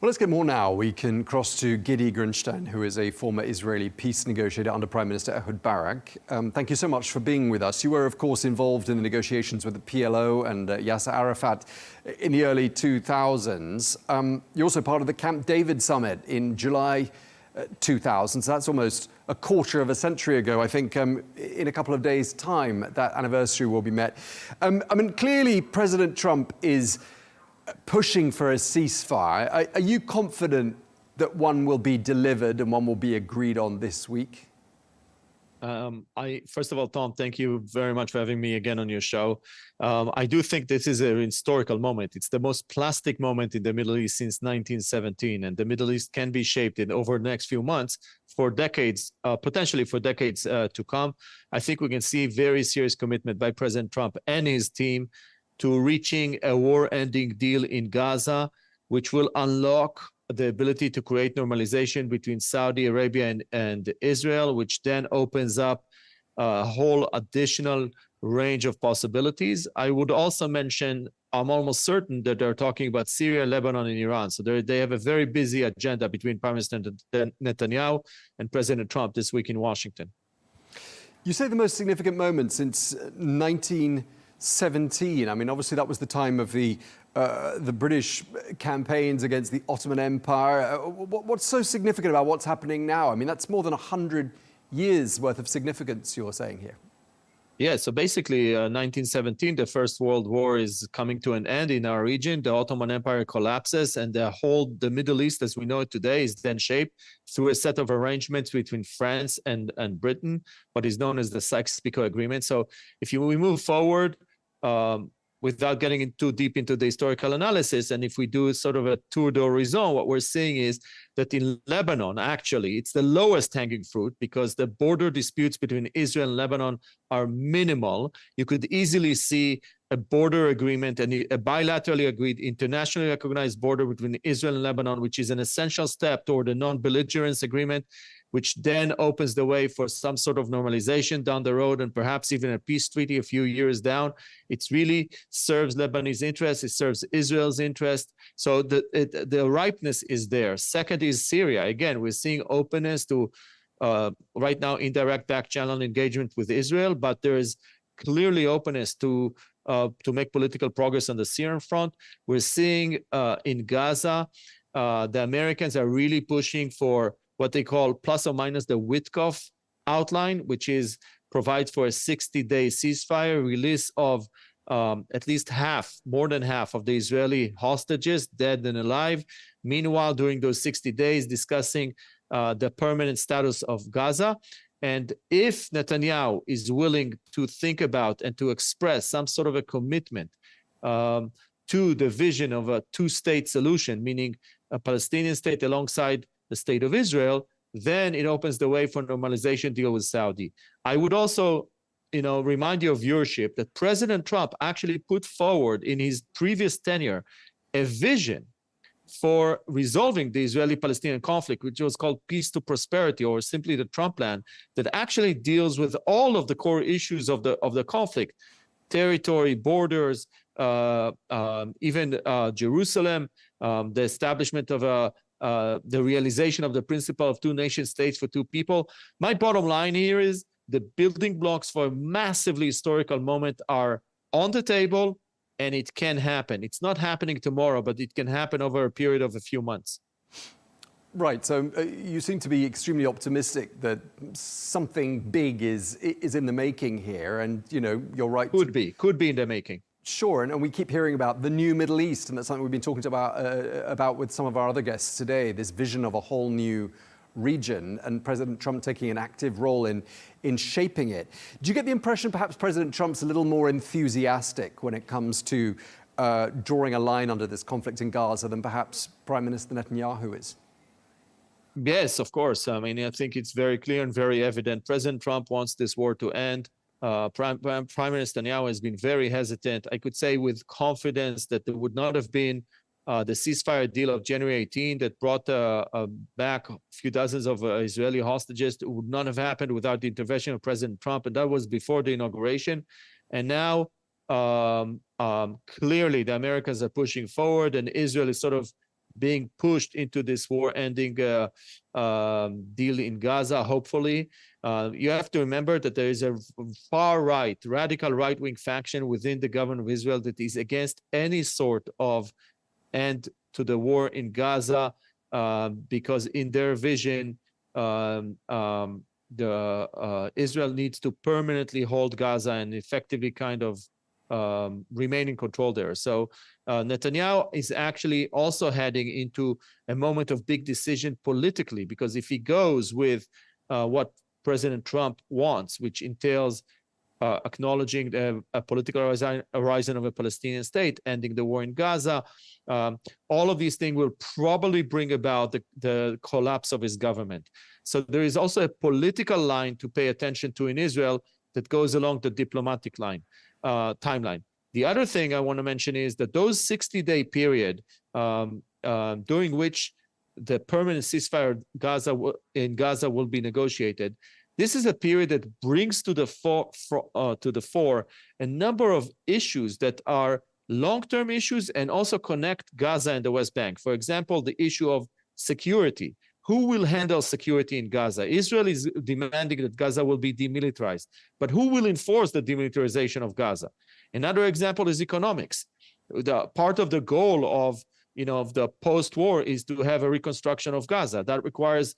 Well, let's get more now. We can cross to Gidi Grinstein, who is a former Israeli peace negotiator under Prime Minister Ehud Barak. Thank you so much for being with us. You were, of course, involved in the negotiations with the PLO and Yasser Arafat in the early 2000s. You're also part of the Camp David summit in July 2000. So that's almost a quarter of a century ago. I think in a couple of days' time, that anniversary will be met. Clearly, President Trump is pushing for a ceasefire. Are you confident that one will be delivered and one will be agreed on this week? First of all, Tom, thank you very much for having me again on your show. I do think this is an historical moment. It's the most plastic moment in the Middle East since 1917, and the Middle East can be shaped in over the next few months for decades, potentially for decades to come. I think we can see very serious commitment by President Trump and his team to reaching a war-ending deal in Gaza, which will unlock the ability to create normalization between Saudi Arabia and Israel, which then opens up a whole additional range of possibilities. I would also mention, I'm almost certain that they're talking about Syria, Lebanon, and Iran. So they have a very busy agenda between Prime Minister Netanyahu and President Trump this week in Washington. You say the most significant moment since 1917. Obviously that was the time of the British campaigns against the Ottoman Empire. What's so significant about what's happening now? That's more than 100 years worth of significance you're saying here. Yeah, so basically 1917, the First World War is coming to an end in our region. The Ottoman Empire collapses, and the Middle East as we know it today is then shaped through a set of arrangements between France and Britain, what is known as the Sykes-Picot Agreement. So if we move forward, without getting too deep into the historical analysis, and if we do sort of a tour d'horizon, what we're seeing is that in Lebanon, actually, it's the lowest hanging fruit because the border disputes between Israel and Lebanon are minimal. You could easily see a border agreement and a bilaterally agreed, internationally recognized border between Israel and Lebanon, which is an essential step toward a non-belligerence agreement, which then opens the way for some sort of normalization down the road and perhaps even a peace treaty a few years down. It really serves Lebanese interest. It serves Israel's interest. So the ripeness is there. Second is Syria. Again, we're seeing openness to right now indirect back channel engagement with Israel, but there is clearly openness to make political progress on the Syrian front. We're seeing in Gaza, the Americans are really pushing for what they call plus or minus the Witkoff outline, which provides for a 60-day ceasefire, release of at least more than half of the Israeli hostages, dead and alive. Meanwhile, during those 60 days, discussing the permanent status of Gaza. And if Netanyahu is willing to think about and to express some sort of a commitment to the vision of a two-state solution, meaning a Palestinian state alongside the state of Israel, then it opens the way for a normalization deal with Saudi. I would also, remind your viewership that President Trump actually put forward in his previous tenure a vision for resolving the Israeli-Palestinian conflict, which was called Peace to Prosperity, or simply the Trump Plan, that actually deals with all of the core issues of the conflict: territory, borders, even Jerusalem, the establishment of the realization of the principle of two nation states for two people. My bottom line here is the building blocks for a massively historical moment are on the table, and it can happen. It's not happening tomorrow, but it can happen over a period of a few months. Right, so you seem to be extremely optimistic that something big is in the making here, and you're right. Could be in the making. Sure, and we keep hearing about the new Middle East, and that's something we've been talking about with some of our other guests today, this vision of a whole new region, and President Trump taking an active role in shaping it. Do you get the impression perhaps President Trump's a little more enthusiastic when it comes to drawing a line under this conflict in Gaza than perhaps Prime Minister Netanyahu is? Yes, of course. I think it's very clear and very evident. President Trump wants this war to end. Prime Minister Netanyahu has been very hesitant. I could say with confidence that there would not have been the ceasefire deal of January 18 that brought back a few dozens of Israeli hostages. It would not have happened without the intervention of President Trump, and that was before the inauguration. And now clearly the Americans are pushing forward, and Israel is sort of being pushed into this war-ending deal in Gaza, hopefully. You have to remember that there is a far-right, radical right-wing faction within the government of Israel that is against any sort of end to the war in Gaza, because in their vision, Israel needs to permanently hold Gaza and effectively kind of remain in control there. So Netanyahu is actually also heading into a moment of big decision politically, because if he goes with what President Trump wants, which entails acknowledging a political horizon of a Palestinian state, ending the war in Gaza, all of these things will probably bring about the collapse of his government. So there is also a political line to pay attention to in Israel that goes along the diplomatic line, timeline. The other thing I want to mention is that those 60-day period during which the permanent ceasefire in Gaza will be negotiated, this is a period that brings to the fore a number of issues that are long-term issues and also connect Gaza and the West Bank. For example, the issue of security. Who will handle security in Gaza? Israel is demanding that Gaza will be demilitarized, but who will enforce the demilitarization of Gaza? Another example is economics. Part of the goal of the post-war is to have a reconstruction of Gaza. That requires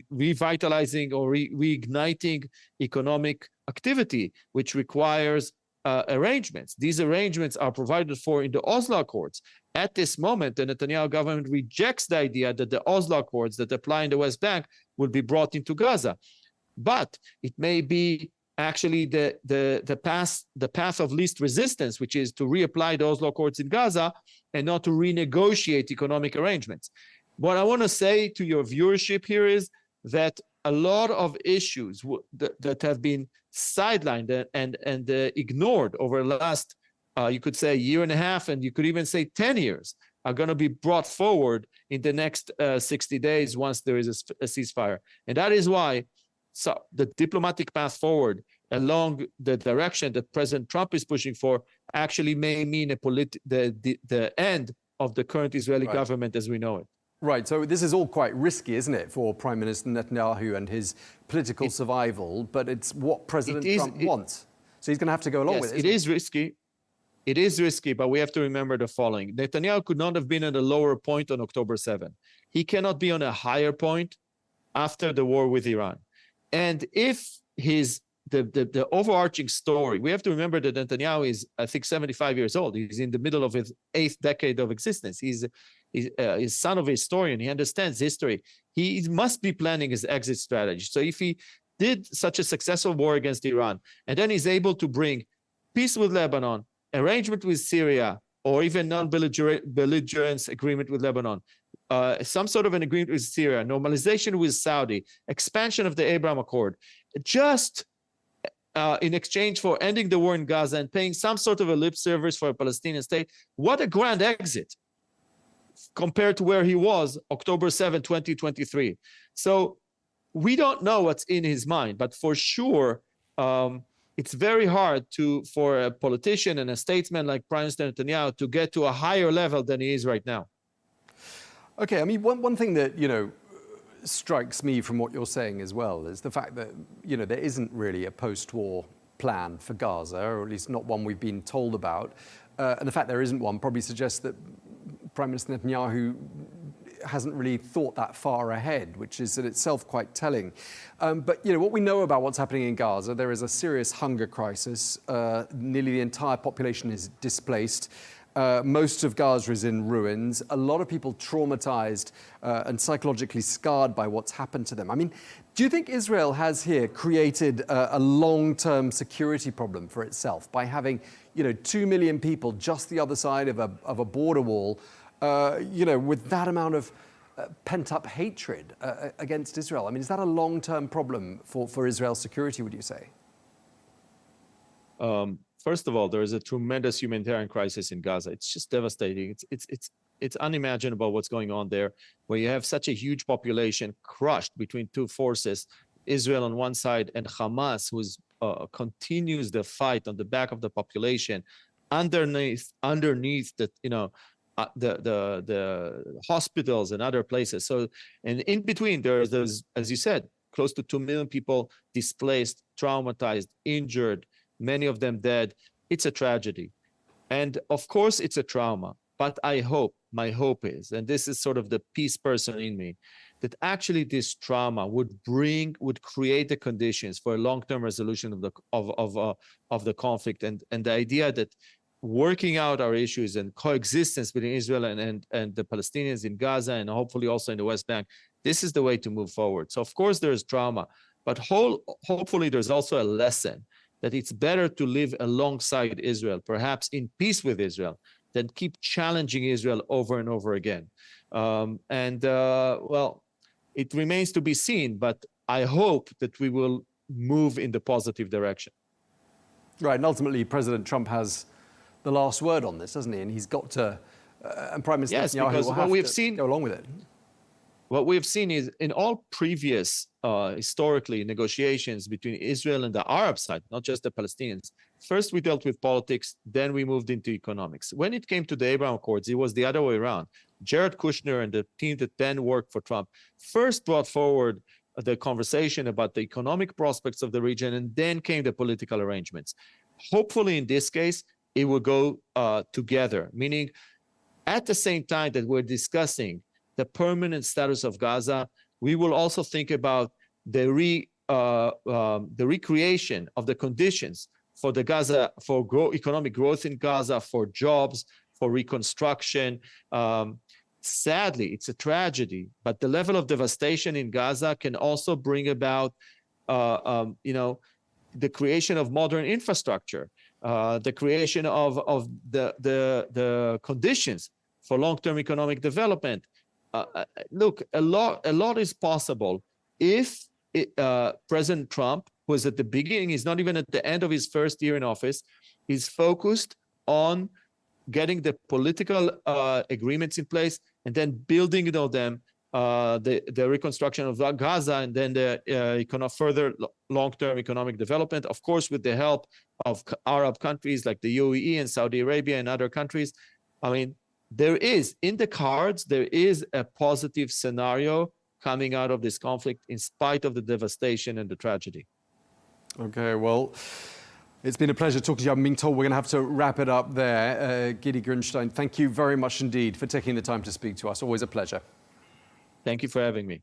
revitalizing or reigniting economic activity, which requires arrangements. These arrangements are provided for in the Oslo Accords. At this moment, the Netanyahu government rejects the idea that the Oslo Accords that apply in the West Bank will be brought into Gaza. But it may be actually the path of least resistance, which is to reapply the Oslo Accords in Gaza and not to renegotiate economic arrangements. What I want to say to your viewership here is that a lot of issues that have been sidelined and ignored over the last, you could say, year and a half, and you could even say 10 years, are going to be brought forward in the next 60 days once there is a ceasefire. And that is why the diplomatic path forward along the direction that President Trump is pushing for actually may mean the end of the current Israeli government as we know it. Right, so this is all quite risky, isn't it, for Prime Minister Netanyahu and his political survival, but it's what President Trump wants. So he's going to have to go along with it. It is risky. It is risky, but we have to remember the following. Netanyahu could not have been at a lower point on October 7. He cannot be on a higher point after the war with Iran. And if the overarching story, we have to remember that Netanyahu is, I think, 75 years old. He's in the middle of his 8th decade of existence. He's son of a historian. He understands history. He must be planning his exit strategy. So if he did such a successful war against Iran, and then he's able to bring peace with Lebanon, arrangement with Syria, or even non-belligerence agreement with Lebanon, some sort of an agreement with Syria, normalization with Saudi, expansion of the Abraham Accord, just in exchange for ending the war in Gaza and paying some sort of a lip service for a Palestinian state, what a grand exit compared to where he was October 7, 2023. So we don't know what's in his mind, but for sure, it's very hard for a politician and a statesman like Prime Minister Netanyahu to get to a higher level than he is right now. Okay, I mean, one thing that, strikes me from what you're saying as well is the fact that, there isn't really a post-war plan for Gaza, or at least not one we've been told about. And the fact there isn't one probably suggests that Prime Minister Netanyahu hasn't really thought that far ahead, which is in itself quite telling. But what we know about what's happening in Gaza, there is a serious hunger crisis. Nearly the entire population is displaced. Most of Gaza is in ruins. A lot of people traumatized and psychologically scarred by what's happened to them. I mean, do you think Israel has here created a long-term security problem for itself by having, 2 million people just the other side of a border wall, with that amount of pent-up hatred against Israel? I mean, is that a long-term problem for Israel's security, would you say? First of all, there is a tremendous humanitarian crisis in Gaza. It's just devastating. It's unimaginable what's going on there, where you have such a huge population crushed between two forces, Israel on one side and Hamas, who continues the fight on the back of the population, underneath that, the hospitals and other places. So, and in between, there's, as you said, close to 2 million people displaced, traumatized, injured, many of them dead. It's a tragedy. And of course, it's a trauma. But my hope is, and this is sort of the peace person in me, that actually this trauma would create the conditions for a long-term resolution of the conflict, and the idea that working out our issues and coexistence between Israel and the Palestinians in Gaza, and hopefully also in the West Bank, this is the way to move forward. So of course there's trauma, but hopefully there's also a lesson that it's better to live alongside Israel, perhaps in peace with Israel, than keep challenging Israel over and over again. Well, it remains to be seen, but I hope that we will move in the positive direction. Right, and ultimately President Trump has the last word on this, doesn't he? And he's got to, and Prime Minister Netanyahu will have to go along with it. What we've seen is in all previous, historically, negotiations between Israel and the Arab side, not just the Palestinians, first we dealt with politics, then we moved into economics. When it came to the Abraham Accords, it was the other way around. Jared Kushner and the team that then worked for Trump first brought forward the conversation about the economic prospects of the region, and then came the political arrangements. Hopefully, in this case, it will go together, meaning at the same time that we're discussing the permanent status of Gaza, we will also think about the recreation of the conditions for the Gaza, for economic growth in Gaza, for jobs, for reconstruction. Sadly, it's a tragedy, but the level of devastation in Gaza can also bring about, the creation of modern infrastructure, the creation of the conditions for long-term economic development. Look, a lot is possible if President Trump, who is at the beginning, he's not even at the end of his first year in office, is focused on getting the political agreements in place and then building them, the reconstruction of Gaza, and then the further long-term economic development, of course, with the help of Arab countries like the UAE and Saudi Arabia and other countries. I mean, there is, in the cards, there is a positive scenario coming out of this conflict in spite of the devastation and the tragedy. Okay, well, it's been a pleasure talking to you. I'm being told we're going to have to wrap it up there. Gidi Grinstein, thank you very much indeed for taking the time to speak to us. Always a pleasure. Thank you for having me.